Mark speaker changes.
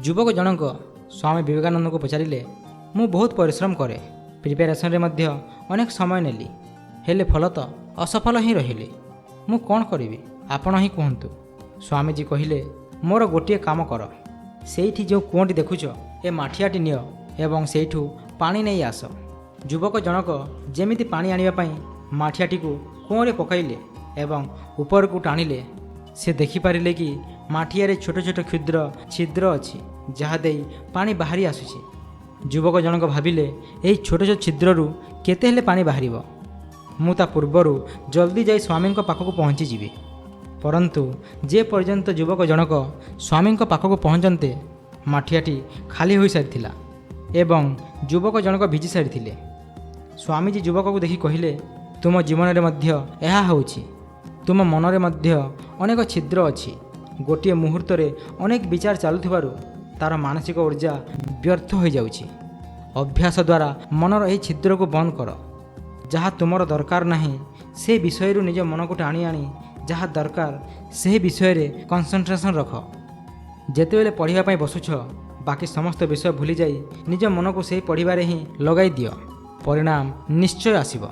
Speaker 1: ଯୁବକ ଜଣକ ସ୍ୱାମୀ ବିବେକାନନ୍ଦଙ୍କୁ ପଚାରିଲେ, ମୁଁ ବହୁତ ପରିଶ୍ରମ କରେ, ପ୍ରିପାରେସନରେ ମଧ୍ୟ ଅନେକ ସମୟ ନେଲି, ହେଲେ ଫଳତଃ ଅସଫଳ ହିଁ ରହିଲି। ମୁଁ କ'ଣ କରିବି ଆପଣ ହିଁ କୁହନ୍ତୁ। ସ୍ୱାମୀଜୀ କହିଲେ, ମୋର ଗୋଟିଏ କାମ କର, ସେଇଠି ଯେଉଁ କୂଅଟି ଦେଖୁଛ ଏ ମାଠିଆଟି ନିଅ ଏବଂ ସେଇଠୁ ପାଣି ନେଇ ଆସ। ଯୁବକ ଜଣକ ଯେମିତି ପାଣି ଆଣିବା ପାଇଁ ମାଠିଆଟିକୁ କୂଅରେ ପକାଇଲେ ଏବଂ ଉପରକୁ ଟାଣିଲେ, ସେ ଦେଖିପାରିଲେ କି ମାଠିଆରେ ଛୋଟ ଛୋଟ କ୍ଷୁଦ୍ର ଛିଦ୍ର ଅଛି, ଯାହା ଦେଇ ପାଣି ବାହାରି ଆସୁଛି। ଯୁବକ ଜଣକ ଭାବିଲେ, ଏହି ଛୋଟ ଛୋଟ ଛିଦ୍ରରୁ କେତେ ହେଲେ ପାଣି ବାହାରିବ। ମୁଁ ତା ପୂର୍ବରୁ ଜଲ୍ଦି ଯାଇ ସ୍ୱାମୀଙ୍କ ପାଖକୁ ପହଞ୍ଚିଯିବି। ପରନ୍ତୁ ଯେ ପର୍ଯ୍ୟନ୍ତ ଯୁବକ ଜଣକ ସ୍ୱାମୀଙ୍କ ପାଖକୁ ପହଞ୍ଚନ୍ତେ ମାଠିଆଟି ଖାଲି ହୋଇସାରିଥିଲା ଏବଂ ଯୁବକ ଜଣକ ଭିଜି ସାରିଥିଲେ। ସ୍ୱାମୀଜୀ ଯୁବକକୁ ଦେଖି କହିଲେ, ତୁମ ଜୀବନରେ ମଧ୍ୟ ଏହା ହେଉଛି। ତୁମ ମନରେ ମଧ୍ୟ ଅନେକ ଛିଦ୍ର ଅଛି। ଗୋଟିଏ ମୁହୂର୍ତ୍ତରେ ଅନେକ ବିଚାର ଚାଲୁଥିବାରୁ ତା'ର ମାନସିକ ଊର୍ଜା ବ୍ୟର୍ଥ ହୋଇଯାଉଛି। ଅଭ୍ୟାସ ଦ୍ୱାରା ମନର ଏହି ଛିଦ୍ରକୁ ବନ୍ଦ କର। ଯାହା ତୁମର ଦରକାର ନାହିଁ ସେ ବିଷୟରୁ ନିଜ ମନକୁ ଟାଣି ଆଣି ଯାହା ଦରକାର ସେହି ବିଷୟରେ କନସେନ୍ଟ୍ରେସନ୍ ରଖ। ଯେତେବେଳେ ପଢ଼ିବା ପାଇଁ ବସୁଛ, ବାକି ସମସ୍ତ ବିଷୟ ଭୁଲିଯାଇ ନିଜ ମନକୁ ସେହି ପଢ଼ିବାରେ ହିଁ ଲଗାଇ ଦିଅ। ପରିଣାମ ନିଶ୍ଚୟ ଆସିବ।